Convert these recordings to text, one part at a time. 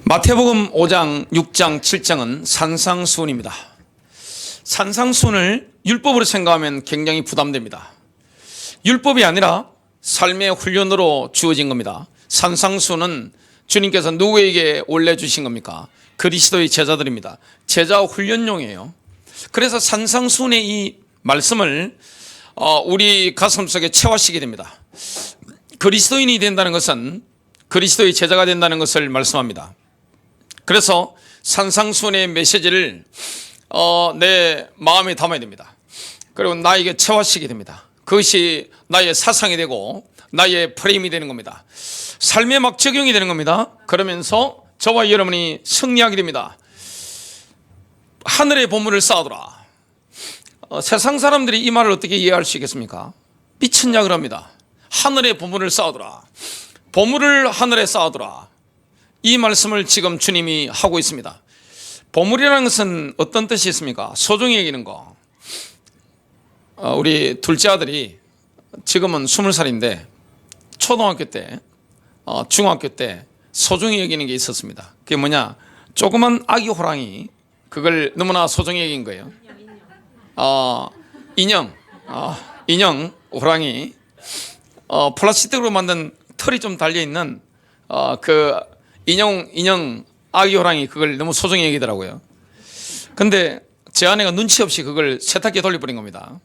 마태복음 5장, 6장, 7장은 산상수훈입니다. 산상수훈을 율법으로 생각하면 굉장히 부담됩니다. 율법이 아니라 삶의 훈련으로 주어진 겁니다. 산상수훈은 주님께서 누구에게 올려주신 겁니까? 그리스도의 제자들입니다. 제자 훈련용이에요. 그래서 산상수훈의 이 말씀을 우리 가슴속에 채워시게 됩니다. 그리스도인이 된다는 것은 그리스도의 제자가 된다는 것을 말씀합니다. 그래서 산상수훈의 메시지를 내 마음에 담아야 됩니다. 그리고 나에게 채워시게 됩니다. 그것이 나의 사상이 되고 나의 프레임이 되는 겁니다. 삶에 막 적용이 되는 겁니다. 그러면서 저와 여러분이 승리하게 됩니다. 하늘의 보물을 쌓아두라. 세상 사람들이 이 말을 어떻게 이해할 수 있겠습니까? 미쳤냐 그럽니다. 하늘의 보물을 쌓아두라. 보물을 하늘에 쌓아두라. 이 말씀을 지금 주님이 하고 있습니다. 보물이라는 것은 어떤 뜻이 있습니까? 소중히 여기는 거. 우리 둘째 아들이 지금은 20살인데 초등학교 때, 중학교 때 소중히 여기는 게 있었습니다. 그게 뭐냐? 조그만 아기 호랑이, 그걸 너무나 소중히 여긴 거예요. 인형 호랑이, 플라스틱으로 만든 털이 좀 달려있는 그 인형 아기 호랑이, 그걸 너무 소중히 여기더라고요. 근데 제 아내가 눈치 없이 그걸 세탁기에 돌려버린 겁니다.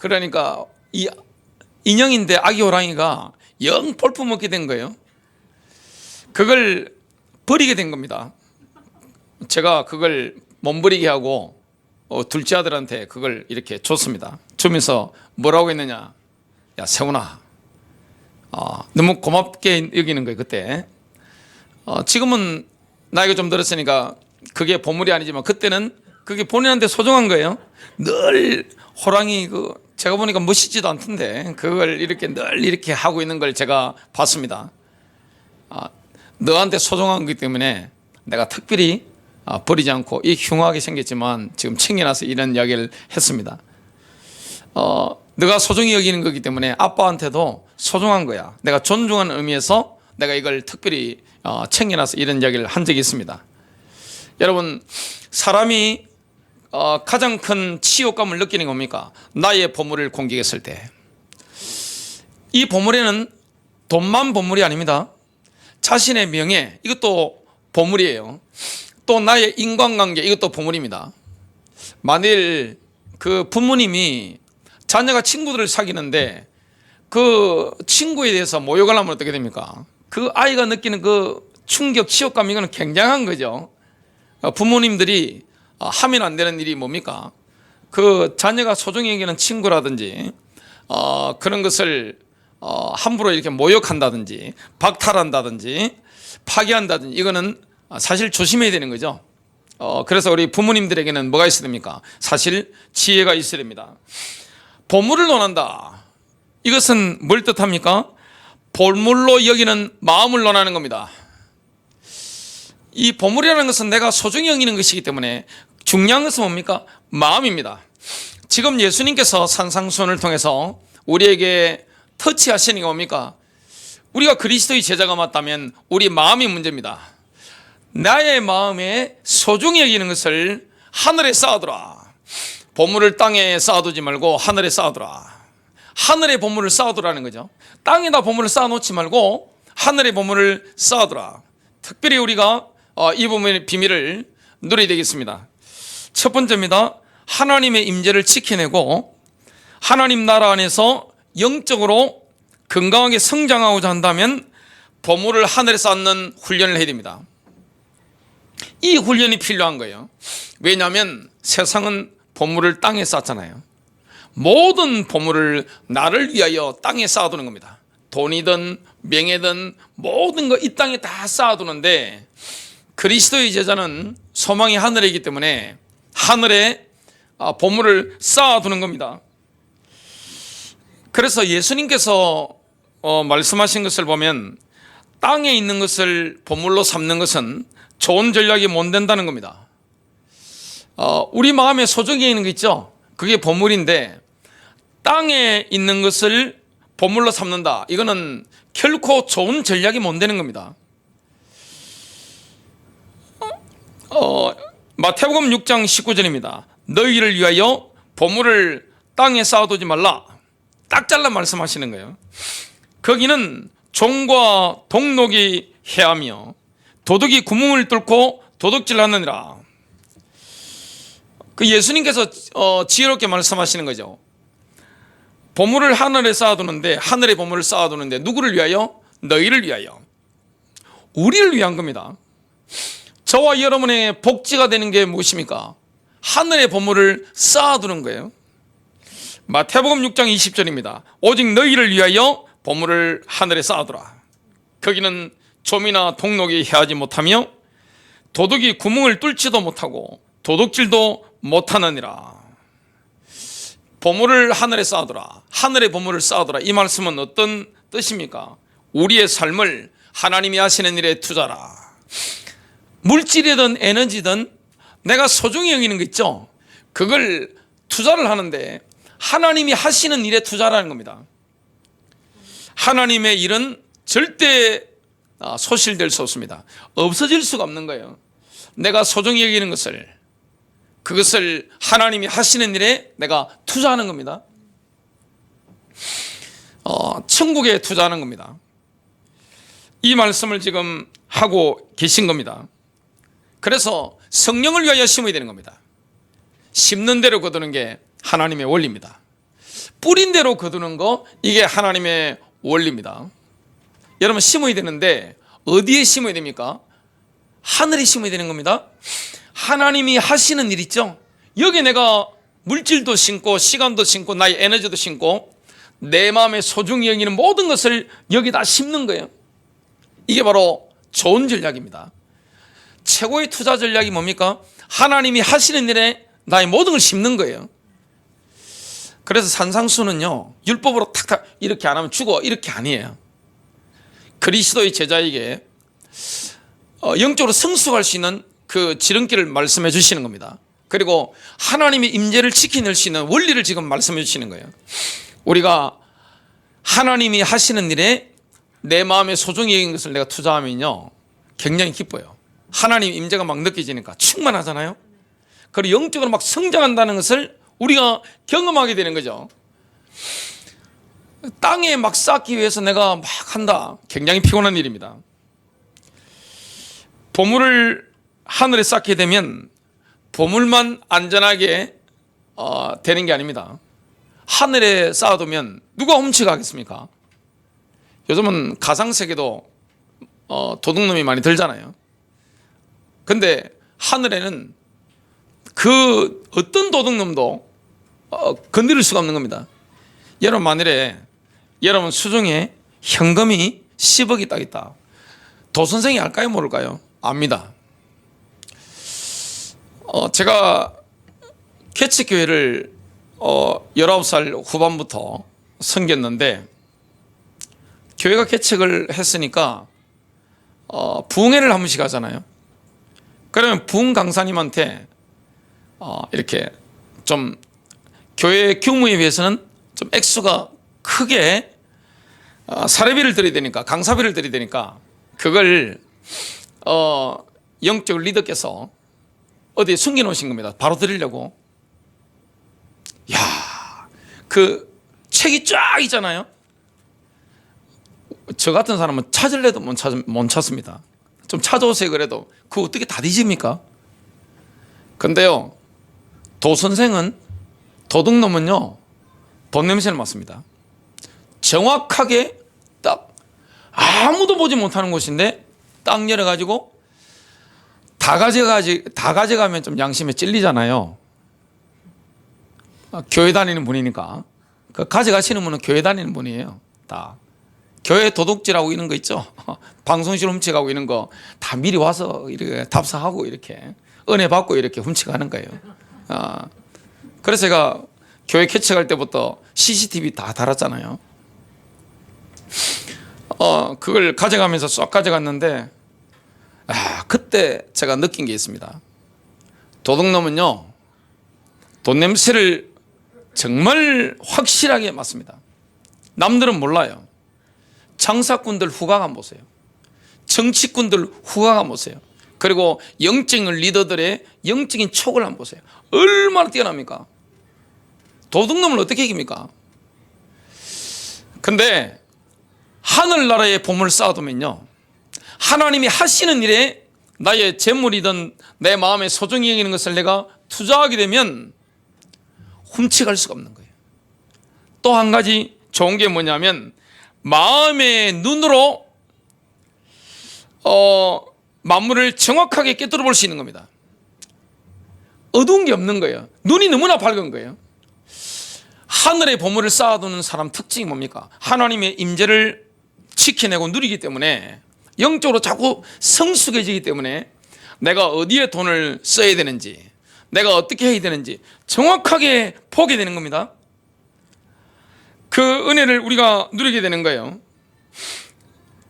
그러니까 이 인형인데 아기 호랑이가 영 볼품없게 된 거예요. 그걸 버리게 된 겁니다. 제가 그걸 몸버리게 하고 둘째 아들한테 그걸 이렇게 줬습니다. 주면서 뭐라고 했느냐? 야, 세훈아, 너무 고맙게 여기는 거예요, 그때. 지금은 나이가 좀 들었으니까 그게 보물이 아니지만 그때는 그게 본인한테 소중한 거예요. 늘 호랑이 제가 보니까 멋있지도 않던데 그걸 이렇게 늘 이렇게 하고 있는 걸 제가 봤습니다. 너한테 소중한 거기 때문에 내가 특별히 버리지 않고, 이 흉하게 생겼지만 지금 챙겨놔서 이런 이야기를 했습니다. 너가 소중히 여기는 거기 때문에 아빠한테도 소중한 거야. 내가 존중하는 의미에서 내가 이걸 특별히 챙겨놔서 이런 이야기를 한 적이 있습니다. 여러분, 사람이 가장 큰 치욕감을 느끼는 겁니까? 나의 보물을 공격했을 때. 이 보물에는 돈만 보물이 아닙니다. 자신의 명예, 이것도 보물이에요. 또 나의 인간관계, 이것도 보물입니다. 만일 그 부모님이 자녀가 친구들을 사귀는데 그 친구에 대해서 모욕을 하면 어떻게 됩니까? 그 아이가 느끼는 그 충격, 치욕감, 이거는 굉장한 거죠. 부모님들이 하면 안 되는 일이 뭡니까? 그 자녀가 소중히 여기는 친구라든지 그런 것을 함부로 이렇게 모욕한다든지 박탈한다든지 파괴한다든지, 이거는 사실 조심해야 되는 거죠. 그래서 우리 부모님들에게는 뭐가 있어야 됩니까? 사실 지혜가 있어야 됩니다. 보물을 논한다. 이것은 뭘 뜻합니까? 보물로 여기는 마음을 논하는 겁니다. 이 보물이라는 것은 내가 소중히 여기는 것이기 때문에 중요한 것은 뭡니까? 마음입니다. 지금 예수님께서 산상수훈을 통해서 우리에게 터치하시는 게 뭡니까? 우리가 그리스도의 제자가 맞다면 우리 마음이 문제입니다. 나의 마음에 소중히 여기는 것을 하늘에 쌓아두라. 보물을 땅에 쌓아두지 말고 하늘에 쌓아두라. 하늘의 보물을 쌓아두라는 거죠. 땅에다 보물을 쌓아놓지 말고 하늘의 보물을 쌓아두라. 특별히 우리가 이 부분의 비밀을 누려야 되겠습니다. 첫 번째입니다. 하나님의 임재를 지켜내고 하나님 나라 안에서 영적으로 건강하게 성장하고자 한다면 보물을 하늘에 쌓는 훈련을 해야 됩니다. 이 훈련이 필요한 거예요. 왜냐하면 세상은 보물을 땅에 쌓잖아요. 모든 보물을 나를 위하여 땅에 쌓아두는 겁니다. 돈이든 명예든 모든 거 이 땅에 다 쌓아두는데, 그리스도의 제자는 소망이 하늘에 있기 때문에 하늘에 보물을 쌓아두는 겁니다. 그래서 예수님께서 말씀하신 것을 보면 땅에 있는 것을 보물로 삼는 것은 좋은 전략이 못 된다는 겁니다. 우리 마음에 소중히 있는 거 있죠? 그게 보물인데 땅에 있는 것을 보물로 삼는다, 이거는 결코 좋은 전략이 못 되는 겁니다. 마태복음 6장 19절입니다. 너희를 위하여 보물을 땅에 쌓아두지 말라. 딱 잘라 말씀하시는 거예요. 거기는 종과 동록이 해하며 도둑이 구멍을 뚫고 도둑질하느니라. 그 예수님께서 지혜롭게 말씀하시는 거죠. 보물을 하늘에 쌓아두는데, 하늘의 보물을 쌓아두는데 누구를 위하여? 너희를 위하여. 우리를 위한 겁니다. 저와 여러분의 복지가 되는 게 무엇입니까? 하늘의 보물을 쌓아두는 거예요. 마태복음 6장 20절입니다. 오직 너희를 위하여 보물을 하늘에 쌓아두라. 거기는 좀이나 동록이 해하지 못하며 도둑이 구멍을 뚫지도 못하고 도둑질도 못하느니라. 보물을 하늘에 쌓아두라. 하늘의 보물을 쌓아두라. 이 말씀은 어떤 뜻입니까? 우리의 삶을 하나님이 하시는 일에 투자라. 물질이든 에너지든 내가 소중히 여기는 거 있죠? 그걸 투자를 하는데 하나님이 하시는 일에 투자라는 겁니다. 하나님의 일은 절대 소실될 수 없습니다. 없어질 수가 없는 거예요. 내가 소중히 여기는 것을, 그것을 하나님이 하시는 일에 내가 투자하는 겁니다. 천국에 투자하는 겁니다. 이 말씀을 지금 하고 계신 겁니다. 그래서 성령을 위하여 심어야 되는 겁니다. 심는 대로 거두는 게 하나님의 원리입니다. 뿌린 대로 거두는 거, 이게 하나님의 원리입니다. 여러분, 심어야 되는데 어디에 심어야 됩니까? 하늘에 심어야 되는 겁니다. 하나님이 하시는 일 있죠? 여기 내가 물질도 심고 시간도 심고 나의 에너지도 심고 내 마음에 소중히 여기는 모든 것을 여기다 심는 거예요. 이게 바로 좋은 전략입니다. 최고의 투자 전략이 뭡니까? 하나님이 하시는 일에 나의 모든 걸 심는 거예요. 그래서 산상수는요, 율법으로 탁탁 이렇게 안 하면 죽어, 이렇게 아니에요. 그리스도의 제자에게 영적으로 성숙할 수 있는 그 지름길을 말씀해 주시는 겁니다. 그리고 하나님의 임재를 지켜낼 수 있는 원리를 지금 말씀해 주시는 거예요. 우리가 하나님이 하시는 일에 내 마음에 소중히 여긴 것을 내가 투자하면요, 굉장히 기뻐요. 하나님 임재가 막 느껴지니까 충만하잖아요. 그리고 영적으로 막 성장한다는 것을 우리가 경험하게 되는 거죠. 땅에 막 쌓기 위해서 내가 막 한다. 굉장히 피곤한 일입니다. 보물을 하늘에 쌓게 되면 보물만 안전하게 되는 게 아닙니다. 하늘에 쌓아두면 누가 훔쳐가겠습니까? 요즘은 가상세계도 도둑놈이 많이 들잖아요. 근데 하늘에는 그 어떤 도둑놈도 건드릴 수가 없는 겁니다. 여러분, 만일에 여러분 수중에 현금이 10억이 딱 있다. 도선생이 알까요, 모를까요? 압니다. 제가 개척교회를 19살 후반부터 섬겼는데, 교회가 개척을 했으니까 부흥회를 한 번씩 하잖아요. 그러면 부흥 강사님한테 이렇게 좀 교회 규모에 비해서는 좀 액수가 크게 사례비를 드려야 되니까, 강사비를 드려야 되니까, 그걸 영적 리더께서 어디에 숨겨놓으신 겁니다. 바로 드리려고. 야, 그 책이 쫙 있잖아요. 저 같은 사람은 찾을래도 못 찾습니다. 좀 찾아오세요 그래도. 그거 어떻게 다 뒤집니까? 근데요, 도선생은, 도둑놈은요, 돈 냄새를 맡습니다. 정확하게 딱 아무도 보지 못하는 곳인데 딱 열어가지고 다 가져가면 좀 양심에 찔리잖아요. 교회 다니는 분이니까. 그 가져가시는 분은 교회 다니는 분이에요. 다 교회 도둑질하고 이런 거 있죠. 방송실 훔쳐가고 이런 거 다 미리 와서 이렇게 답사하고 이렇게 은혜 받고 이렇게 훔쳐가는 거예요. 그래서 제가 교회 개척할 때부터 CCTV 다 달았잖아요. 그걸 가져가면서 쏙 가져갔는데, 그때 제가 느낀 게 있습니다. 도둑놈은요, 돈 냄새를 정말 확실하게 맡습니다. 남들은 몰라요. 장사꾼들 후각 한번 보세요. 정치꾼들 후각 한번 보세요. 그리고 영적인 리더들의 영적인 촉을 한번 보세요. 얼마나 뛰어납니까? 도둑놈을 어떻게 이깁니까? 근데 하늘나라의 보물을 쌓아두면요, 하나님이 하시는 일에 나의 재물이든 내 마음에 소중히 여기는 것을 내가 투자하게 되면 훔쳐갈 수가 없는 거예요. 또 한 가지 좋은 게 뭐냐면 마음의 눈으로 만물을 정확하게 꿰뚫어 볼 수 있는 겁니다. 어두운 게 없는 거예요. 눈이 너무나 밝은 거예요. 하늘의 보물을 쌓아두는 사람 특징이 뭡니까? 하나님의 임재를 지켜내고 누리기 때문에, 영적으로 자꾸 성숙해지기 때문에 내가 어디에 돈을 써야 되는지, 내가 어떻게 해야 되는지 정확하게 보게 되는 겁니다. 그 은혜를 우리가 누리게 되는 거예요.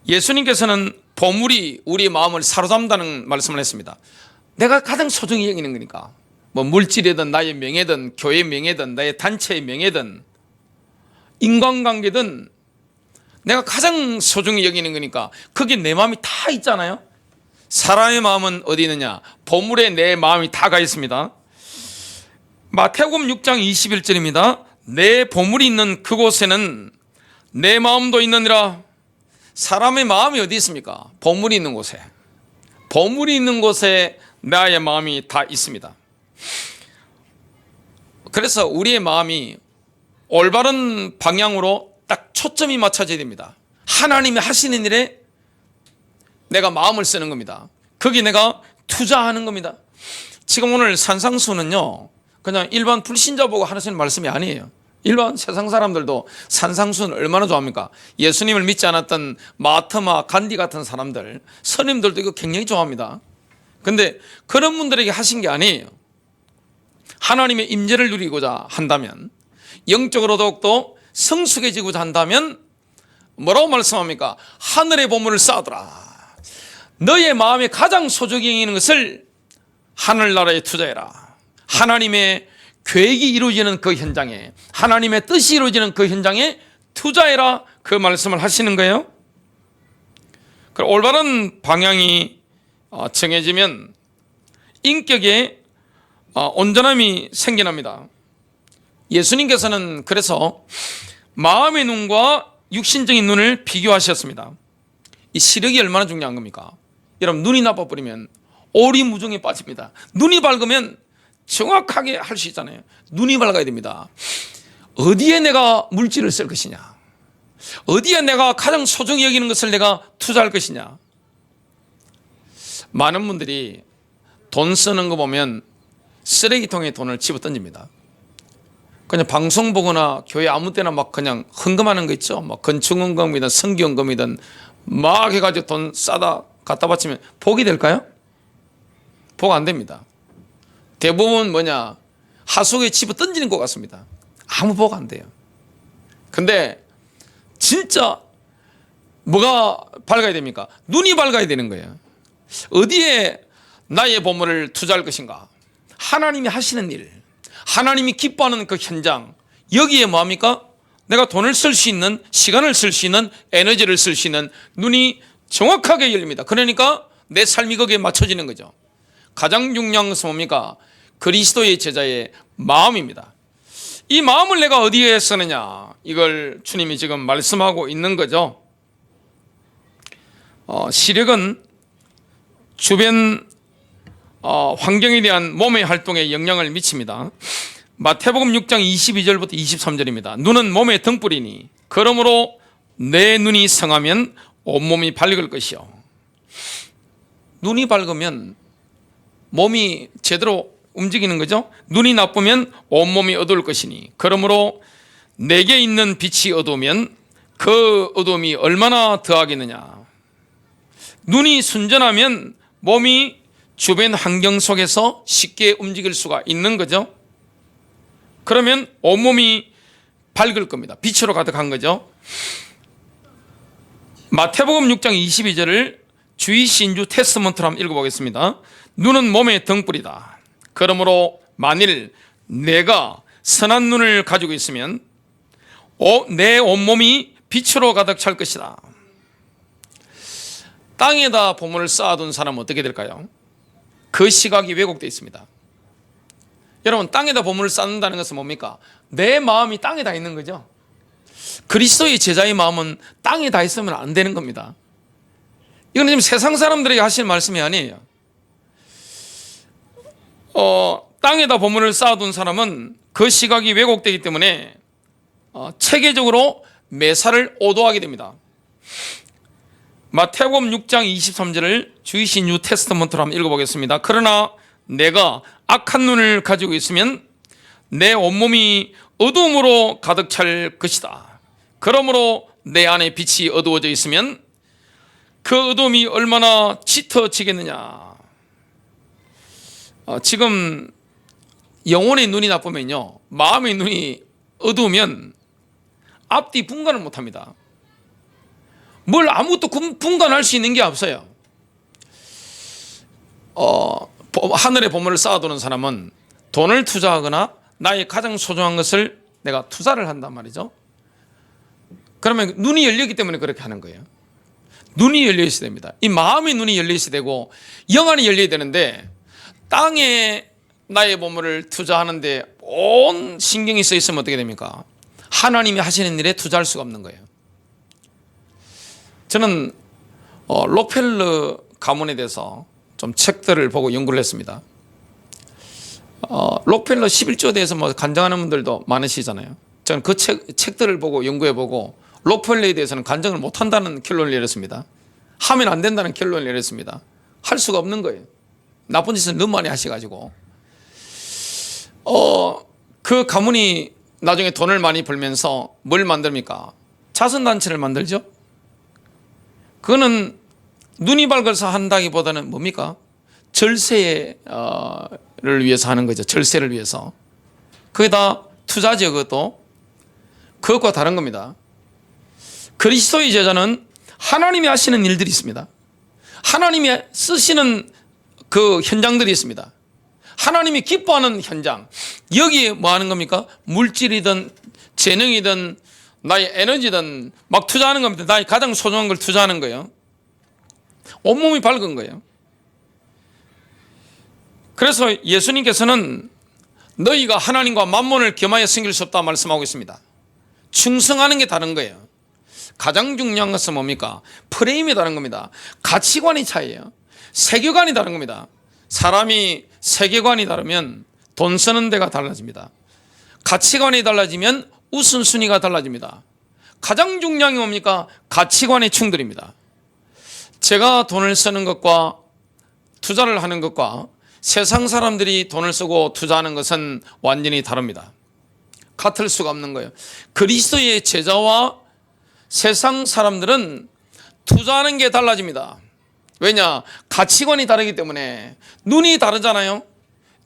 예수님께서는 보물이 우리의 마음을 사로잡는다는 말씀을 했습니다. 내가 가장 소중히 여기는 거니까, 뭐 물질이든 나의 명예든 교회 명예든 나의 단체의 명예든 인간관계든 내가 가장 소중히 여기는 거니까 거기 내 마음이 다 있잖아요. 사람의 마음은 어디 있느냐? 보물에 내 마음이 다 가 있습니다. 마태복음 6장 21절입니다. 내 보물이 있는 그곳에는 내 마음도 있느니라. 사람의 마음이 어디 있습니까? 보물이 있는 곳에. 보물이 있는 곳에 나의 마음이 다 있습니다. 그래서 우리의 마음이 올바른 방향으로 딱 초점이 맞춰져야 됩니다. 하나님이 하시는 일에 내가 마음을 쓰는 겁니다. 거기 내가 투자하는 겁니다. 지금 오늘 산상수는요, 그냥 일반 불신자 보고 하시는 말씀이 아니에요. 일반 세상 사람들도 산상수는 얼마나 좋아합니까? 예수님을 믿지 않았던 마트마, 간디 같은 사람들, 스님들도 이거 굉장히 좋아합니다. 근데 그런 분들에게 하신 게 아니에요. 하나님의 임재를 누리고자 한다면, 영적으로 더욱더 성숙해지고자 한다면 뭐라고 말씀합니까? 하늘의 보물을 쌓아두라. 너의 마음에 가장 소중히 여기는 것을 하늘나라에 투자해라. 하나님의 계획이 이루어지는 그 현장에, 하나님의 뜻이 이루어지는 그 현장에 투자해라. 그 말씀을 하시는 거예요. 올바른 방향이 정해지면 인격에 온전함이 생겨납니다. 예수님께서는 그래서 마음의 눈과 육신적인 눈을 비교하셨습니다. 이 시력이 얼마나 중요한 겁니까? 여러분, 눈이 나빠버리면 오리무중에 빠집니다. 눈이 밝으면 정확하게 할 수 있잖아요. 눈이 밝아야 됩니다. 어디에 내가 물질을 쓸 것이냐, 어디에 내가 가장 소중히 여기는 것을 내가 투자할 것이냐. 많은 분들이 돈 쓰는 거 보면 쓰레기통에 돈을 집어 던집니다. 그냥 방송 보거나 교회 아무 때나 막 그냥 헌금하는 거 있죠. 막 건축헌금이든 성기헌금이든 막 해가지고 돈 싸다 갖다 바치면 복이 될까요? 복 안 됩니다. 대부분 뭐냐, 하수구에 집어 던지는 것 같습니다. 아무 복 안 돼요. 근데 진짜 뭐가 밝아야 됩니까? 눈이 밝아야 되는 거예요. 어디에 나의 보물을 투자할 것인가? 하나님이 하시는 일, 하나님이 기뻐하는 그 현장, 여기에 뭐합니까? 내가 돈을 쓸 수 있는, 시간을 쓸 수 있는, 에너지를 쓸 수 있는 눈이 정확하게 열립니다. 그러니까 내 삶이 거기에 맞춰지는 거죠. 가장 중요한 것은 뭡니까? 그리스도의 제자의 마음입니다. 이 마음을 내가 어디에 쓰느냐, 이걸 주님이 지금 말씀하고 있는 거죠. 시력은 주변 환경에 대한 몸의 활동에 영향을 미칩니다. 마태복음 6장 22절부터 23절입니다. 눈은 몸의 등불이니 그러므로 내 눈이 성하면 온몸이 밝을 것이요. 눈이 밝으면 몸이 제대로 움직이는 거죠. 눈이 나쁘면 온몸이 어두울 것이니 그러므로 내게 있는 빛이 어두우면 그 어두움이 얼마나 더하겠느냐. 눈이 순전하면 몸이 주변 환경 속에서 쉽게 움직일 수가 있는 거죠. 그러면 온몸이 밝을 겁니다. 빛으로 가득한 거죠. 마태복음 6장 22절을 주의신주 테스먼트로 한번 읽어보겠습니다. 눈은 몸의 등불이다. 그러므로 만일 내가 선한 눈을 가지고 있으면 내 온몸이 빛으로 가득 찰 것이다. 땅에다 보물을 쌓아둔 사람은 어떻게 될까요? 그 시각이 왜곡되어 있습니다. 여러분, 땅에다 보물을 쌓는다는 것은 뭡니까? 내 마음이 땅에 다 있는 거죠. 그리스도의 제자의 마음은 땅에 다 있으면 안 되는 겁니다. 이건 지금 세상 사람들에게 하시는 말씀이 아니에요. 땅에다 보물을 쌓아둔 사람은 그 시각이 왜곡되기 때문에 체계적으로 매사를 오도하게 됩니다. 마태복음 6장 23절을 주이신 뉴 테스트먼트로 한번 읽어보겠습니다. 그러나 내가 악한 눈을 가지고 있으면 내 온몸이 어두움으로 가득 찰 것이다. 그러므로 내 안에 빛이 어두워져 있으면 그 어두움이 얼마나 짙어지겠느냐. 지금 영혼의 눈이 나쁘면요, 마음의 눈이 어두우면 앞뒤 분간을 못합니다. 뭘 아무것도 분간할 수 있는 게 없어요. 하늘의 보물을 쌓아두는 사람은 돈을 투자하거나 나의 가장 소중한 것을 내가 투자를 한단 말이죠. 그러면 눈이 열렸기 때문에 그렇게 하는 거예요. 눈이 열려 있어야 됩니다. 이 마음의 눈이 열려 있어야 되고 영안이 열려야 되는데, 땅에 나의 보물을 투자하는데 온 신경이 써 있으면 어떻게 됩니까? 하나님이 하시는 일에 투자할 수가 없는 거예요. 저는 록펠러 가문에 대해서 좀 책들을 보고 연구를 했습니다. 록펠러 11조에 대해서 뭐 간증하는 분들도 많으시잖아요. 저는 그 책들을 보고 연구해보고 록펠러에 대해서는 간증을 못한다는 결론을 내렸습니다. 하면 안 된다는 결론을 내렸습니다. 할 수가 없는 거예요. 나쁜 짓을 너무 많이 하셔가지고. 그 가문이 나중에 돈을 많이 벌면서 뭘 만듭니까? 자선단체를 만들죠. 그거는 눈이 밝아서 한다기보다는 뭡니까? 절세를 위해서 하는 거죠. 절세를 위해서. 거기다 투자죠. 그것도. 그것과 다른 겁니다. 그리스도의 제자는 하나님이 하시는 일들이 있습니다. 하나님이 쓰시는 그 현장들이 있습니다. 하나님이 기뻐하는 현장. 여기에 뭐 하는 겁니까? 물질이든 재능이든 나의 에너지든 막 투자하는 겁니다. 나의 가장 소중한 걸 투자하는 거예요. 온몸이 밝은 거예요. 그래서 예수님께서는 너희가 하나님과 만몬을 겸하여 섬길 수 없다 말씀하고 있습니다. 충성하는 게 다른 거예요. 가장 중요한 것은 뭡니까? 프레임이 다른 겁니다. 가치관이 차이예요. 세계관이 다른 겁니다. 사람이 세계관이 다르면 돈 쓰는 데가 달라집니다. 가치관이 달라지면 우선순위가 달라집니다. 가장 중요한 게 뭡니까? 가치관의 충돌입니다. 제가 돈을 쓰는 것과 투자를 하는 것과 세상 사람들이 돈을 쓰고 투자하는 것은 완전히 다릅니다. 같을 수가 없는 거예요. 그리스도의 제자와 세상 사람들은 투자하는 게 달라집니다. 왜냐? 가치관이 다르기 때문에. 눈이 다르잖아요.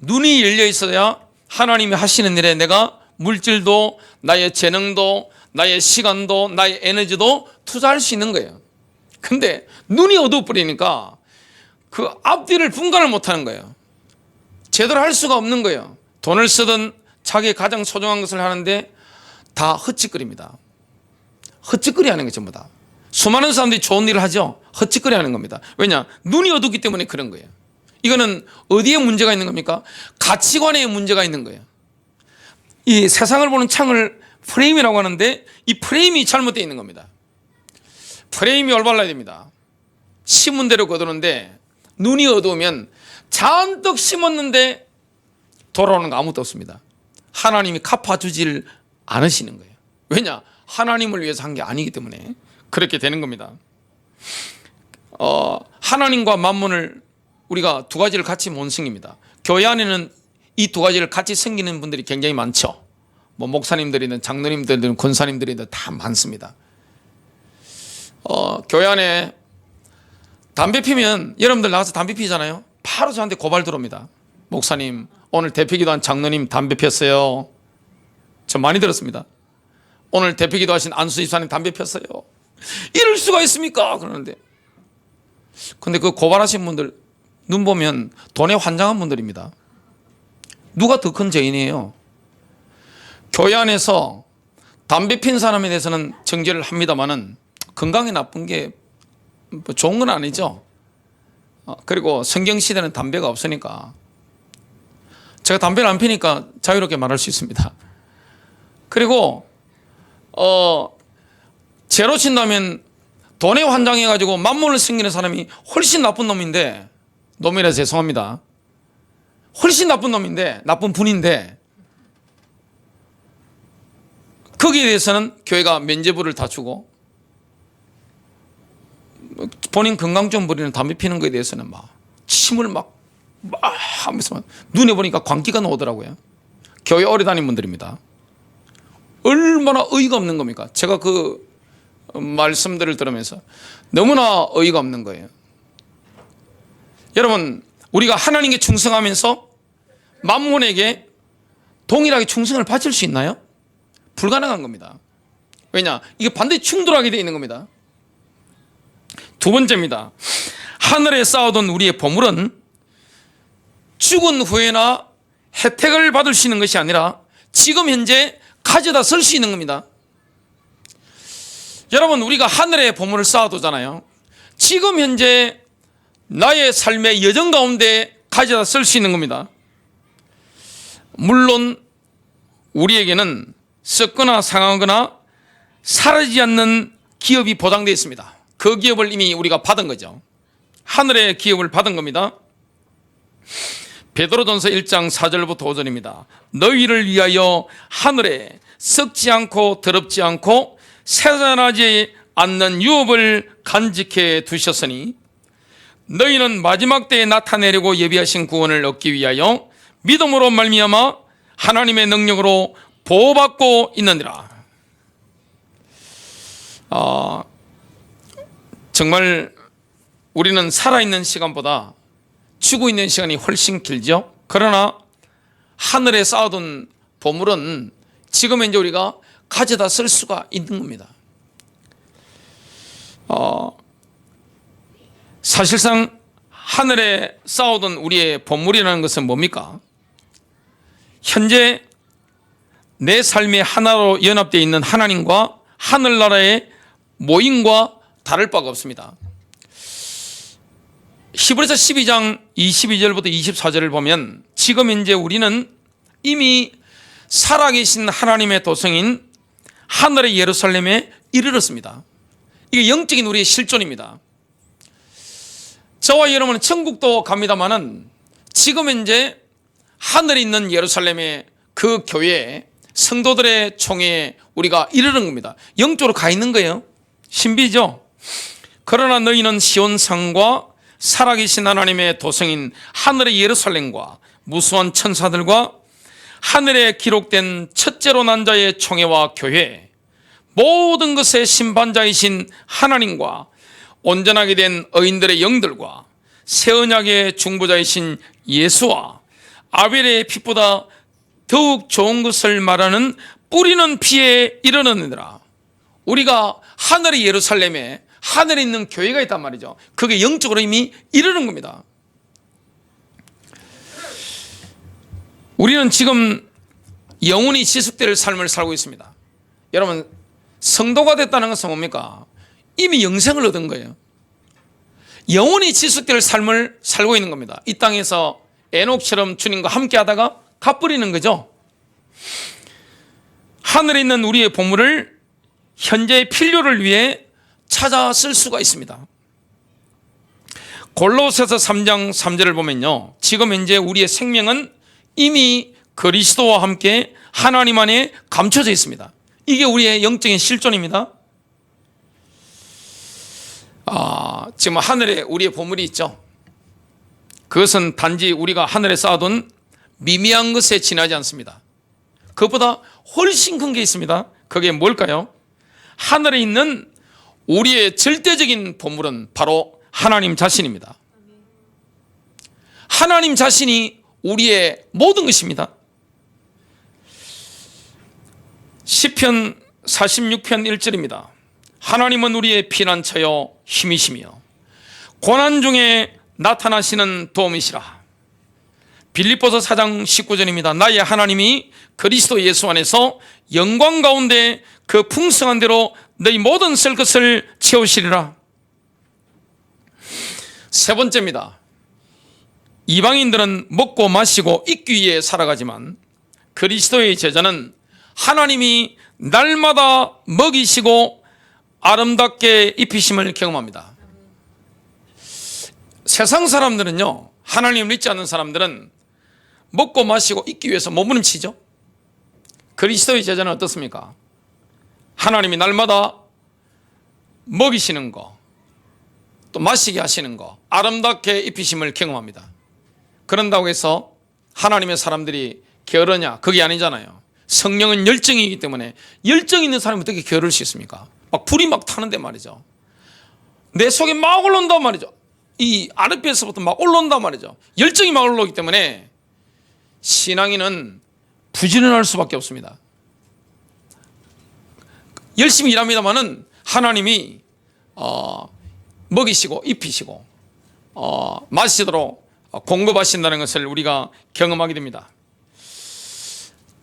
눈이 열려 있어야 하나님이 하시는 일에 내가 물질도 나의 재능도 나의 시간도 나의 에너지도 투자할 수 있는 거예요. 근데 눈이 어두워버리니까 그 앞뒤를 분간을 못하는 거예요. 제대로 할 수가 없는 거예요. 돈을 쓰든 자기의 가장 소중한 것을 하는데 다 헛짓거리입니다. 헛짓거리 하는 게 전부 다. 수많은 사람들이 좋은 일을 하죠. 헛짓거리 하는 겁니다. 왜냐? 눈이 어둡기 때문에 그런 거예요. 이거는 어디에 문제가 있는 겁니까? 가치관에 문제가 있는 거예요. 이 세상을 보는 창을 프레임이라고 하는데 이 프레임이 잘못되어 있는 겁니다. 프레임이 올바라야 됩니다. 심은 대로 거두는데 눈이 어두우면 잔뜩 심었는데 돌아오는 거 아무것도 없습니다. 하나님이 갚아주질 않으시는 거예요. 왜냐? 하나님을 위해서 한 게 아니기 때문에 그렇게 되는 겁니다. 하나님과 만몬을 우리가 두 가지를 같이 못 섬깁니다. 교회 안에는 이 두 가지를 같이 섬기는 분들이 굉장히 많죠. 뭐 목사님들이든 장로님들이든 권사님들이든 다 많습니다. 교회 안에 담배 피면 여러분들 나가서 담배 피잖아요. 바로 저한테 고발 들어옵니다. 목사님, 오늘 대표기도한 장로님 담배 폈어요. 저 많이 들었습니다. 오늘 대표기도 하신 안수 집사님 담배 폈어요. 이럴 수가 있습니까? 그러는데. 근데 그 고발하신 분들 눈 보면 돈에 환장한 분들입니다. 누가 더 큰 죄인이에요? 교회 안에서 담배 핀 사람에 대해서는 정죄를 합니다만은 건강에 나쁜 게 뭐 좋은 건 아니죠. 그리고 성경 시대는 담배가 없으니까 제가 담배를 안 피니까 자유롭게 말할 수 있습니다. 그리고 죄로 친다면 돈에 환장해가지고 만몬을 숨기는 사람이 훨씬 나쁜 놈인데, 놈이라 죄송합니다. 훨씬 나쁜 놈인데, 나쁜 분인데, 거기에 대해서는 교회가 면죄부를 다 주고, 본인 건강좀 부리는 담배 피는 거에 대해서는 막 침을 막 하면서 눈에 보니까 광기가 나오더라고요. 교회 오래 다닌 분들입니다. 얼마나 어이가 없는 겁니까? 제가 그 말씀들을 들으면서 너무나 어이가 없는 거예요. 여러분, 우리가 하나님께 충성하면서 만몬에게 동일하게 충성을 바칠 수 있나요? 불가능한 겁니다. 왜냐? 이게 반드시 충돌하게 되어 있는 겁니다. 두 번째입니다. 하늘에 쌓아둔 우리의 보물은 죽은 후에나 혜택을 받을 수 있는 것이 아니라 지금 현재 가져다 쓸 수 있는 겁니다. 여러분, 우리가 하늘에 보물을 쌓아두잖아요. 지금 현재 나의 삶의 여정 가운데 가져다 쓸 수 있는 겁니다. 물론 우리에게는 썩거나 상하거나 사라지지 않는 기업이 보장되어 있습니다. 그 기업을 이미 우리가 받은 거죠. 하늘의 기업을 받은 겁니다. 베드로전서 1장 4절부터 5절입니다. 너희를 위하여 하늘에 썩지 않고 더럽지 않고 쇠잔하지 않는 유업을 간직해 두셨으니 너희는 마지막 때에 나타내려고 예비하신 구원을 얻기 위하여 믿음으로 말미암아 하나님의 능력으로 보호받고 있느니라. 정말 우리는 살아있는 시간보다 죽어 있는 시간이 훨씬 길죠. 그러나 하늘에 쌓아둔 보물은 지금 현재 우리가 가져다 쓸 수가 있는 겁니다. 사실상 하늘에 쌓아둔 우리의 보물이라는 것은 뭡니까? 현재 내 삶의 하나로 연합되어 있는 하나님과 하늘나라의 모임과 다를 바가 없습니다. 히브리서 12장 22절부터 24절을 보면 지금 현재 우리는 이미 살아계신 하나님의 도성인 하늘의 예루살렘에 이르렀습니다. 이게 영적인 우리의 실존입니다. 저와 여러분은 천국도 갑니다만은 지금 현재 하늘에 있는 예루살렘의 그 교회에 성도들의 총회에 우리가 이르는 겁니다. 영적으로 가 있는 거예요. 신비죠. 그러나 너희는 시온산과 살아계신 하나님의 도성인 하늘의 예루살렘과 무수한 천사들과 하늘에 기록된 첫째로 난 자의 총회와 교회, 모든 것의 심판자이신 하나님과 온전하게 된 의인들의 영들과 새 언약의 중보자이신 예수와 아벨의 피보다 더욱 좋은 것을 말하는 뿌리는 피에 이르느니라. 우리가 하늘의 예루살렘에 하늘에 있는 교회가 있단 말이죠. 그게 영적으로 이미 이르는 겁니다. 우리는 지금 영원히 지속될 삶을 살고 있습니다. 여러분, 성도가 됐다는 것은 뭡니까? 이미 영생을 얻은 거예요. 영원히 지속될 삶을 살고 있는 겁니다. 이 땅에서 에녹처럼 주님과 함께 하다가 갚버리는 거죠. 하늘에 있는 우리의 보물을 현재의 필요를 위해 찾아 쓸 수가 있습니다. 골로새서 3장 3절을 보면요, 지금 현재 우리의 생명은 이미 그리스도와 함께 하나님 안에 감춰져 있습니다. 이게 우리의 영적인 실존입니다. 지금 하늘에 우리의 보물이 있죠. 그것은 단지 우리가 하늘에 쌓아둔 미미한 것에 지나지 않습니다. 그것보다 훨씬 큰 게 있습니다. 그게 뭘까요? 하늘에 있는 우리의 절대적인 보물은 바로 하나님 자신입니다. 하나님 자신이 우리의 모든 것입니다. 시편 46편 1절입니다. 하나님은 우리의 피난처여 힘이시며 고난 중에 나타나시는 도움이시라. 빌립보서 4장 19절입니다. 나의 하나님이 그리스도 예수 안에서 영광 가운데 그 풍성한 대로 너희 모든 쓸 것을 채우시리라. 세 번째입니다. 이방인들은 먹고 마시고 입기 위해 살아가지만 그리스도의 제자는 하나님이 날마다 먹이시고 아름답게 입히심을 경험합니다. 세상 사람들은요, 하나님을 믿지 않는 사람들은 먹고 마시고 입기 위해서 몸부림치죠. 그리스도의 제자는 어떻습니까? 하나님이 날마다 먹이시는 거, 또 마시게 하시는 거, 아름답게 입히심을 경험합니다. 그런다고 해서 하나님의 사람들이 게으르냐? 그게 아니잖아요. 성령은 열정이기 때문에 열정 있는 사람이 어떻게 게으를 수 있습니까? 막 불이 막 타는데 말이죠. 내 속에 막 올라온단 말이죠. 이 아랫배에서부터 막 올라온단 말이죠. 열정이 막 올라오기 때문에 신앙인은 부지런할 수밖에 없습니다. 열심히 일합니다마는 하나님이 먹이시고 입히시고 마시도록 공급하신다는 것을 우리가 경험하게 됩니다.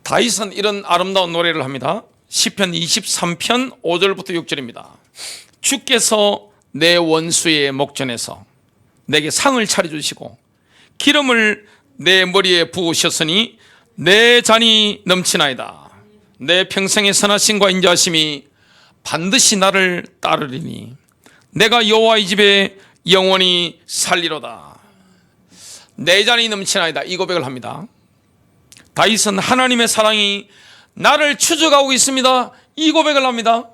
다윗은 이런 아름다운 노래를 합니다. 시편 23편 5절부터 6절입니다. 주께서 내 원수의 목전에서 내게 상을 차려주시고 기름을 내 머리에 부으셨으니 내 잔이 넘치나이다. 내 평생의 선하심과 인자하심이 반드시 나를 따르리니 내가 여호와의 집에 영원히 살리로다. 내 잔이 넘치나이다. 이 고백을 합니다. 다윗은 하나님의 사랑이 나를 추적하고 있습니다. 이 고백을 합니다.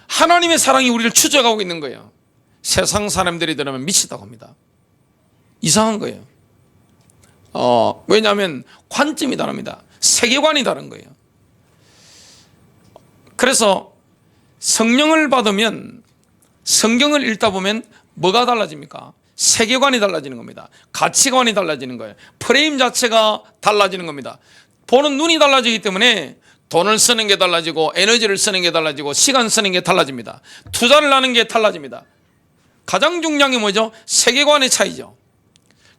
하나님의 사랑이 우리를 추적하고 있는 거예요. 세상 사람들이 들으면 미치다고 합니다. 이상한 거예요. 왜냐하면 관점이 다릅니다. 세계관이 다른 거예요. 그래서 성령을 받으면, 성경을 읽다 보면 뭐가 달라집니까? 세계관이 달라지는 겁니다. 가치관이 달라지는 거예요. 프레임 자체가 달라지는 겁니다. 보는 눈이 달라지기 때문에 돈을 쓰는 게 달라지고 에너지를 쓰는 게 달라지고 시간 쓰는 게 달라집니다. 투자를 하는 게 달라집니다. 가장 중요한 게 뭐죠? 세계관의 차이죠.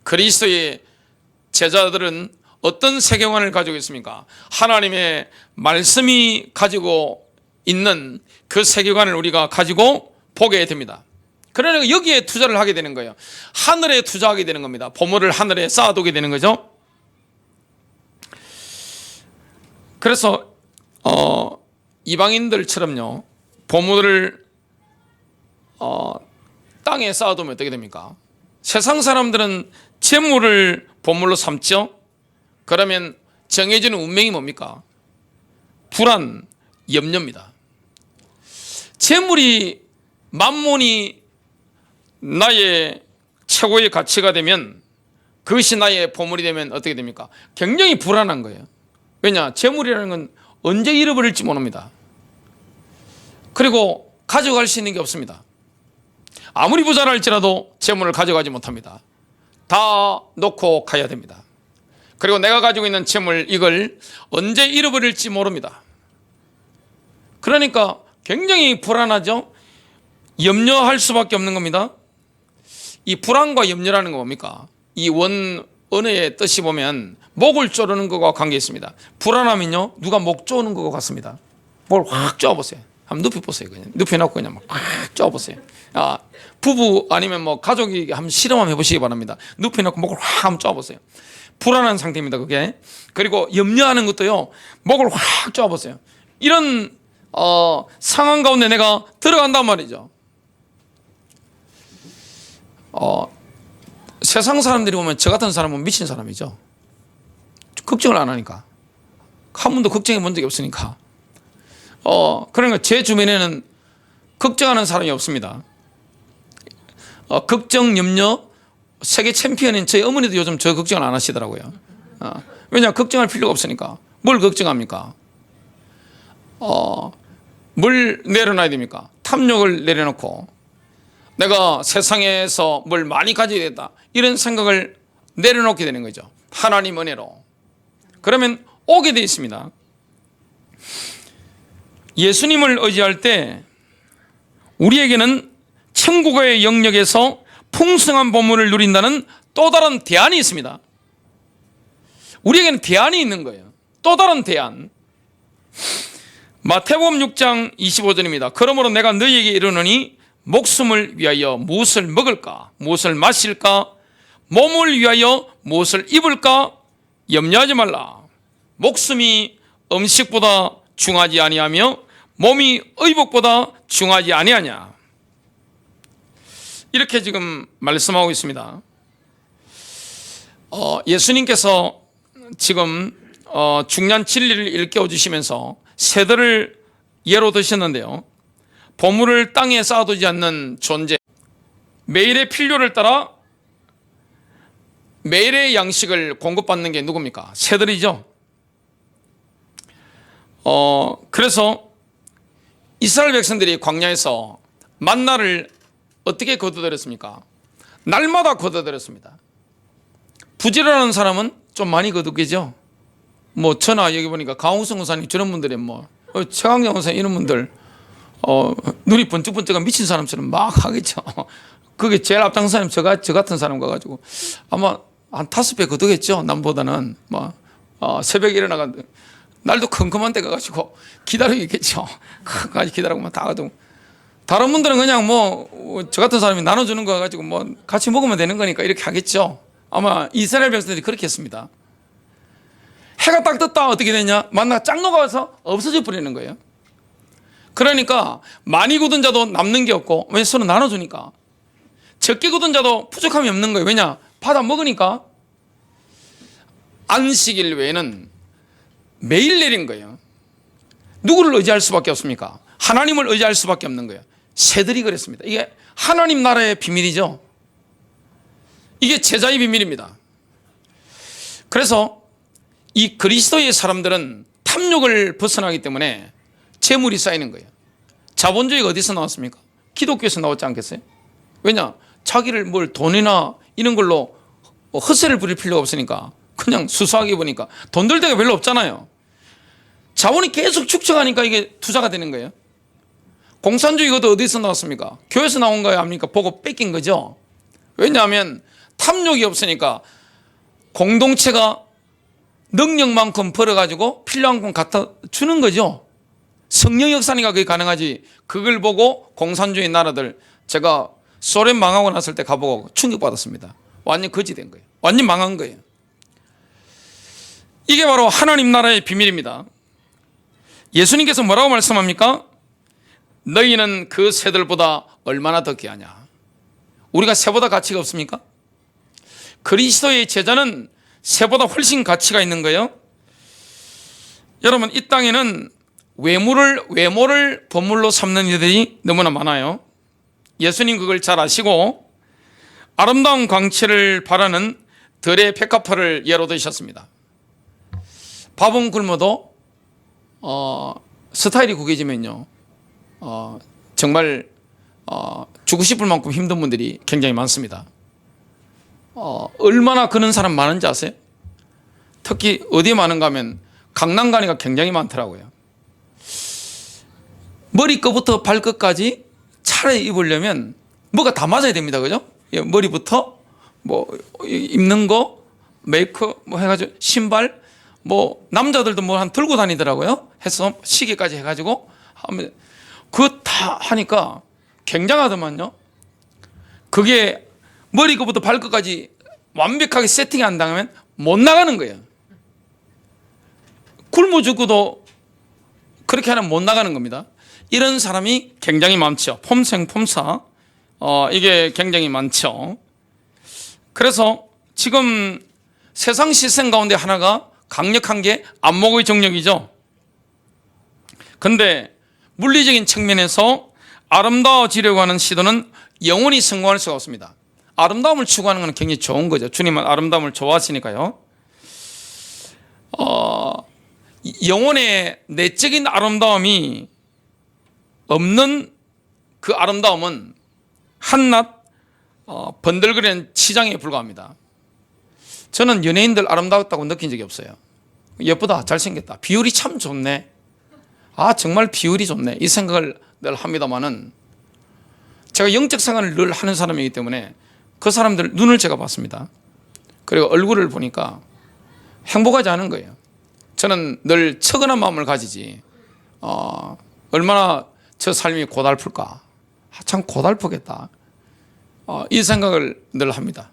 그리스도의 제자들은 어떤 세계관을 가지고 있습니까? 하나님의 말씀이 가지고 있는 그 세계관을 우리가 가지고 보게 됩니다. 그러니까 여기에 투자를 하게 되는 거예요. 하늘에 투자하게 되는 겁니다. 보물을 하늘에 쌓아두게 되는 거죠. 그래서 이방인들처럼요, 보물을 땅에 쌓아두면 어떻게 됩니까? 세상 사람들은 재물을 보물로 삼죠. 그러면 정해지는 운명이 뭡니까? 불안, 염려입니다. 재물이, 만몬이 나의 최고의 가치가 되면, 그것이 나의 보물이 되면 어떻게 됩니까? 굉장히 불안한 거예요. 왜냐? 재물이라는 건 언제 잃어버릴지 모릅니다. 그리고 가져갈 수 있는 게 없습니다. 아무리 부자라 할지라도 재물을 가져가지 못합니다. 다 놓고 가야 됩니다. 그리고 내가 가지고 있는 재물, 이걸 언제 잃어버릴지 모릅니다. 그러니까 굉장히 불안하죠. 염려할 수밖에 없는 겁니다. 이 불안과 염려라는 건 뭡니까? 이 원어의 뜻이 보면 목을 조르는 것과 관계 있습니다. 불안하면요, 누가 목 조는 것과 같습니다. 목을 확 쪼아보세요. 한번 눕혀보세요. 그냥 눕혀놓고 그냥 확 쪼아보세요. 부부 아니면 뭐 가족이 한번 실험 한번 해보시기 바랍니다. 눕혀놓고 목을 확 한번 쪼아보세요. 불안한 상태입니다, 그게. 그리고 염려하는 것도요, 목을 확 쪼아보세요. 이런 상황 가운데 내가 들어간단 말이죠. 세상 사람들이 보면 저 같은 사람은 미친 사람이죠. 걱정을 안 하니까. 한 번도 걱정해 본 적이 없으니까. 그러니까 제 주변에는 걱정하는 사람이 없습니다. 걱정, 염려, 세계 챔피언인 저희 어머니도 요즘 저 걱정을 안 하시더라고요. 왜냐, 걱정할 필요가 없으니까. 뭘 걱정합니까? 뭘 내려놔야 됩니까? 탐욕을 내려놓고 내가 세상에서 뭘 많이 가져야 된다, 이런 생각을 내려놓게 되는 거죠. 하나님 은혜로. 그러면 오게 되어 있습니다. 예수님을 의지할 때 우리에게는 천국의 영역에서 풍성한 보물을 누린다는 또 다른 대안이 있습니다. 우리에게는 대안이 있는 거예요. 또 다른 대안. 마태복음 6장 25절입니다. 그러므로 내가 너희에게 이르노니 목숨을 위하여 무엇을 먹을까? 무엇을 마실까? 몸을 위하여 무엇을 입을까? 염려하지 말라. 목숨이 음식보다 중하지 아니하며 몸이 의복보다 중하지 아니하냐. 이렇게 지금 말씀하고 있습니다. 예수님께서 지금 중요한 진리를 일깨워 주시면서 새들을 예로 드셨는데요. 보물을 땅에 쌓아두지 않는 존재, 매일의 필요를 따라 매일의 양식을 공급받는 게 누굽니까? 새들이죠. 그래서 이스라엘 백성들이 광야에서 만나를 어떻게 거두들였습니까? 날마다 거두들였습니다. 부지런한 사람은 좀 많이 거두겠죠. 뭐 저나 여기 보니까 강우성 권사님 저런 분들이 최강경 권사님 이런 분들 눈이 번쩍번쩍한 미친 사람처럼 막 하겠죠. 그게 제일 앞장 사람 저 같은 사람 가가지고 아마 한 5배 거두겠죠. 남보다는 새벽에 일어나가 날도 컴컴한 데 가가지고 기다리겠죠. 끝까지 기다리고만 다 가도 다른 분들은 그냥 저 같은 사람이 나눠주는 거 가지고 같이 먹으면 되는 거니까 이렇게 하겠죠. 아마 이스라엘 백성들이 그렇게 했습니다. 해가 딱 떴다 어떻게 되냐? 만나가 쫙 녹아서 없어져 버리는 거예요. 그러니까 많이 거둔 자도 남는 게 없고, 왜 서로 나눠주니까. 적게 거둔 자도 부족함이 없는 거예요. 왜냐? 받아 먹으니까. 안식일 외에는 매일 내린 거예요. 누구를 의지할 수밖에 없습니까? 하나님을 의지할 수밖에 없는 거예요. 새들이 그랬습니다. 이게 하나님 나라의 비밀이죠. 이게 제자의 비밀입니다. 그래서 이 그리스도의 사람들은 탐욕을 벗어나기 때문에 재물이 쌓이는 거예요. 자본주의가 어디서 나왔습니까? 기독교에서 나왔지 않겠어요? 왜냐? 자기를 돈이나 이런 걸로 헛세를 부릴 필요가 없으니까 그냥 수수하게 보니까 돈 들 데가 별로 없잖아요. 자본이 계속 축적하니까 이게 투자가 되는 거예요. 공산주의가 어디서 나왔습니까? 교회에서 나온 거야 합니까? 보고 뺏긴 거죠. 왜냐하면 탐욕이 없으니까 공동체가 능력만큼 벌어가지고 필요한 건 갖다 주는 거죠. 성령 역사니까 그게 가능하지. 그걸 보고 공산주의 나라들, 제가 소련 망하고 났을 때 가보고 충격받았습니다. 완전 거지 된 거예요. 완전 망한 거예요. 이게 바로 하나님 나라의 비밀입니다. 예수님께서 뭐라고 말씀합니까? 너희는 그 새들보다 얼마나 더 귀하냐. 우리가 새보다 가치가 없습니까? 그리스도의 제자는 새보다 훨씬 가치가 있는 거예요. 여러분, 이 땅에는 외모를 본물로 삼는 이들이 너무나 많아요. 예수님 그걸 잘 아시고 아름다운 광채를 바라는 들의 백합화를 예로 드셨습니다. 밥은 굶어도 스타일이 구겨지면요 정말 주고 싶을 만큼 힘든 분들이 굉장히 많습니다. 얼마나 그런 사람 많은지 아세요? 특히 어디에 많은가 하면 강남 가니까 굉장히 많더라고요. 머리끝부터 발끝까지 차라리 입으려면 뭐가 다 맞아야 됩니다. 그죠? 머리부터 입는 거, 메이크업 해가지고 신발, 남자들도 한 들고 다니더라고요. 해서 시계까지 해가지고 하면 그거 다 하니까 굉장하더만요. 그게 머리끝부터 발끝까지 완벽하게 세팅이 안 당하면 못 나가는 거예요. 굶어 죽고도 그렇게 하면 못 나가는 겁니다. 이런 사람이 굉장히 많죠. 폼생폼사 이게 굉장히 많죠. 그래서 지금 세상 시선 가운데 하나가 강력한 게 안목의 정력이죠. 그런데 물리적인 측면에서 아름다워지려고 하는 시도는 영원히 성공할 수가 없습니다. 아름다움을 추구하는 건 굉장히 좋은 거죠. 주님은 아름다움을 좋아하시니까요. 영혼의 내적인 아름다움이 없는 그 아름다움은 한낱 번들거리는 치장에 불과합니다. 저는 연예인들 아름다웠다고 느낀 적이 없어요. 예쁘다, 잘생겼다, 비율이 참 좋네, 정말 비율이 좋네, 이 생각을 늘 합니다만은 제가 영적 생활을 늘 하는 사람이기 때문에 그 사람들 눈을 제가 봤습니다. 그리고 얼굴을 보니까 행복하지 않은 거예요. 저는 늘 처근한 마음을 가지지 얼마나 저 삶이 고달플까, 참 고달프겠다. 이 생각을 늘 합니다.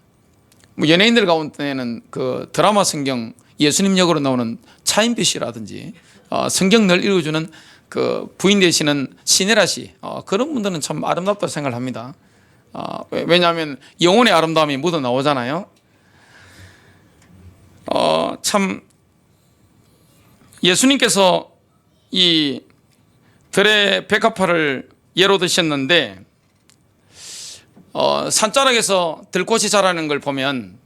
뭐 연예인들 가운데는 그 드라마 성경 예수님 역으로 나오는 차인표 씨라든지 성경 늘 읽어주는 그 부인 되시는 시네라 씨, 그런 분들은 참 아름답다고 생각을 합니다. 왜냐하면 영혼의 아름다움이 묻어 나오잖아요. 참 예수님께서 이 들의 백합화를 예로 드셨는데 산자락에서 들꽃이 자라는 걸 보면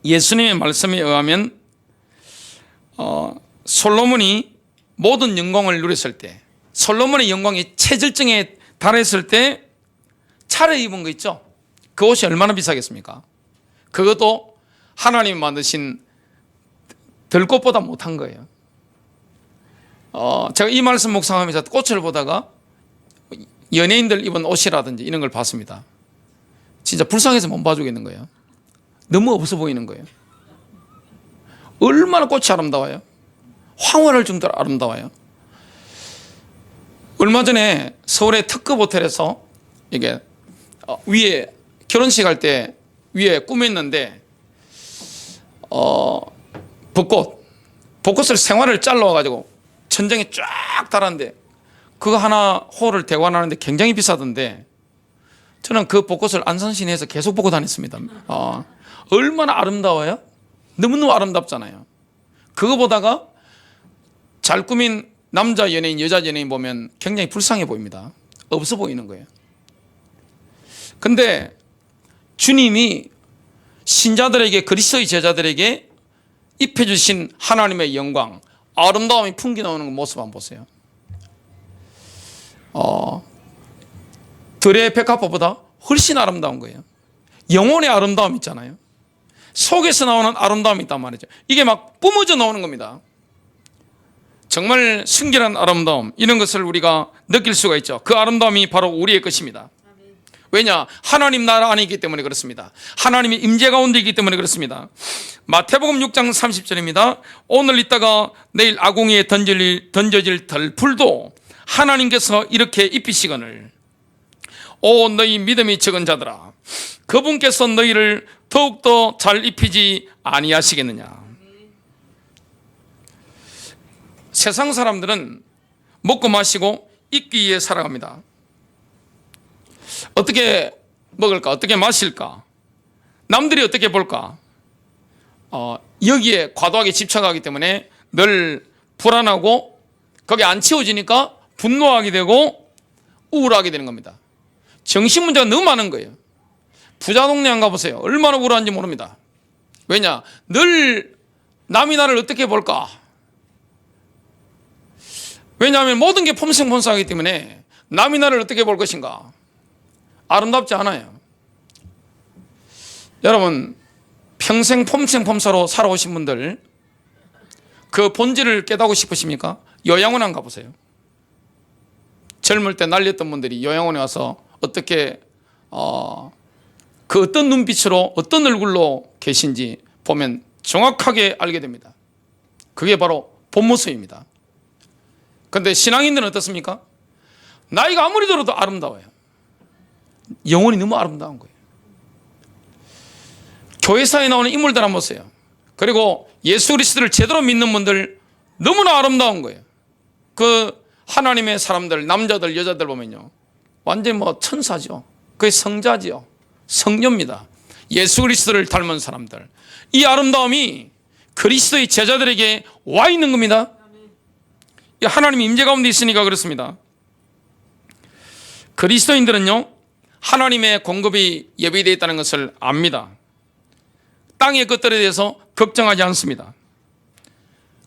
예수님의 말씀에 의하면 솔로몬이 모든 영광을 누렸을 때, 솔로몬의 영광이 최절정에 달했을 때 차려입은 거 있죠. 그 옷이 얼마나 비싸겠습니까? 그것도 하나님이 만드신 들꽃보다 못한 거예요. 제가 이 말씀 묵상하면서 꽃을 보다가 연예인들 입은 옷이라든지 이런 걸 봤습니다. 진짜 불쌍해서 못 봐주겠는 거예요. 너무 없어 보이는 거예요. 얼마나 꽃이 아름다워요. 황홀할 정도로 아름다워요. 얼마 전에 서울의 특급 호텔에서 이게 위에 결혼식 할 때 위에 꾸몄는데 벚꽃을 생화를 잘라와가지고 천장에 쫙 달았는데 그거 하나 홀을 대관하는데 굉장히 비싸던데 저는 그 벚꽃을 안산시내에서 계속 보고 다녔습니다. 얼마나 아름다워요? 너무너무 아름답잖아요. 그거 보다가 잘 꾸민 남자 연예인, 여자 연예인 보면 굉장히 불쌍해 보입니다. 없어 보이는 거예요. 근데 주님이 신자들에게, 그리스도의 제자들에게 입혀주신 하나님의 영광, 아름다움이 풍기 나오는 모습 한번 보세요. 들의 백합화보다 훨씬 아름다운 거예요. 영혼의 아름다움 있잖아요. 속에서 나오는 아름다움이 있단 말이죠. 이게 막 뿜어져 나오는 겁니다. 정말 순결한 아름다움, 이런 것을 우리가 느낄 수가 있죠. 그 아름다움이 바로 우리의 것입니다. 왜냐? 하나님 나라 안에 있기 때문에 그렇습니다. 하나님의 임재 가운데 있기 때문에 그렇습니다. 마태복음 6장 30절입니다. 오늘 있다가 내일 아궁이에 던져질 덜풀도 하나님께서 이렇게 입히시거늘 오 너희 믿음이 적은 자들아 그분께서 너희를 더욱더 잘 입히지 아니하시겠느냐. 세상 사람들은 먹고 마시고 입기 위해 살아갑니다. 어떻게 먹을까? 어떻게 마실까? 남들이 어떻게 볼까? 여기에 과도하게 집착하기 때문에 늘 불안하고 거기 안 채워지니까 분노하게 되고 우울하게 되는 겁니다. 정신 문제가 너무 많은 거예요. 부자 동네 안 가보세요. 얼마나 우울한지 모릅니다. 왜냐? 늘 남이 나를 어떻게 볼까? 왜냐하면 모든 게 폼생폼사하기 때문에 남이 나를 어떻게 볼 것인가? 아름답지 않아요. 여러분 평생 폼생폼사로 살아오신 분들 그 본질을 깨닫고 싶으십니까? 요양원 안 가보세요. 젊을 때 날렸던 분들이 요양원에 와서 어떻게 그 어떤 눈빛으로 어떤 얼굴로 계신지 보면 정확하게 알게 됩니다. 그게 바로 본 모습입니다. 그런데 신앙인들은 어떻습니까? 나이가 아무리 들어도 아름다워요. 영혼이 너무 아름다운 거예요. 교회사에 나오는 인물들 한번 보세요. 그리고 예수 그리스도를 제대로 믿는 분들 너무나 아름다운 거예요. 그 하나님의 사람들, 남자들, 여자들 보면요, 완전히 뭐 천사죠. 그게 성자지요. 성녀입니다. 예수 그리스도를 닮은 사람들. 이 아름다움이 그리스도의 제자들에게 와 있는 겁니다. 하나님의 임재 가운데 있으니까 그렇습니다. 그리스도인들은요, 하나님의 공급이 예비되어 있다는 것을 압니다. 땅의 것들에 대해서 걱정하지 않습니다.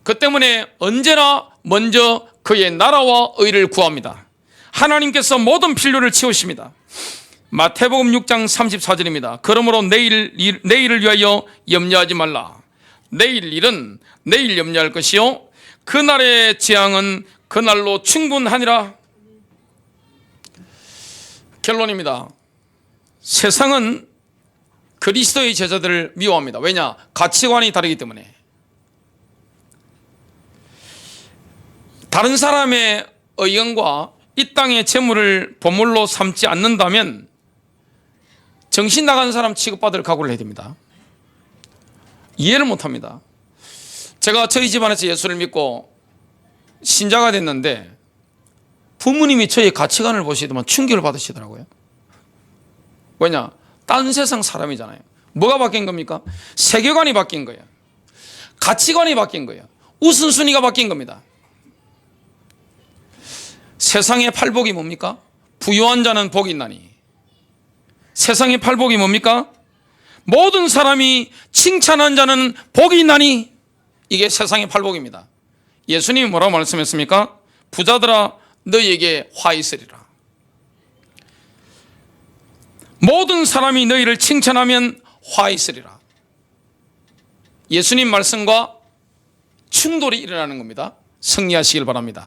그 때문에 언제나 먼저 그의 나라와 의를 구합니다. 하나님께서 모든 필요를 채우십니다. 마태복음 6장 34절입니다. 그러므로 내일을 위하여 염려하지 말라. 내일 일은 내일 염려할 것이요 그날의 재앙은 그날로 충분하니라. 결론입니다. 세상은 그리스도의 제자들을 미워합니다. 왜냐? 가치관이 다르기 때문에. 다른 사람의 의견과 이 땅의 재물을 보물로 삼지 않는다면 정신 나간 사람 취급받을 각오를 해야 됩니다. 이해를 못합니다. 제가 저희 집안에서 예수를 믿고 신자가 됐는데 부모님이 저의 가치관을 보시더만 충격을 받으시더라고요. 왜냐? 딴 세상 사람이잖아요. 뭐가 바뀐 겁니까? 세계관이 바뀐 거예요. 가치관이 바뀐 거예요. 우선순위가 바뀐 겁니다. 세상의 팔복이 뭡니까? 부유한 자는 복이 있나니. 세상의 팔복이 뭡니까? 모든 사람이 칭찬한 자는 복이 있나니. 이게 세상의 팔복입니다. 예수님이 뭐라고 말씀했습니까? 부자들아 너희에게 화 있으리라. 모든 사람이 너희를 칭찬하면 화 있으리라. 예수님 말씀과 충돌이 일어나는 겁니다. 승리하시길 바랍니다.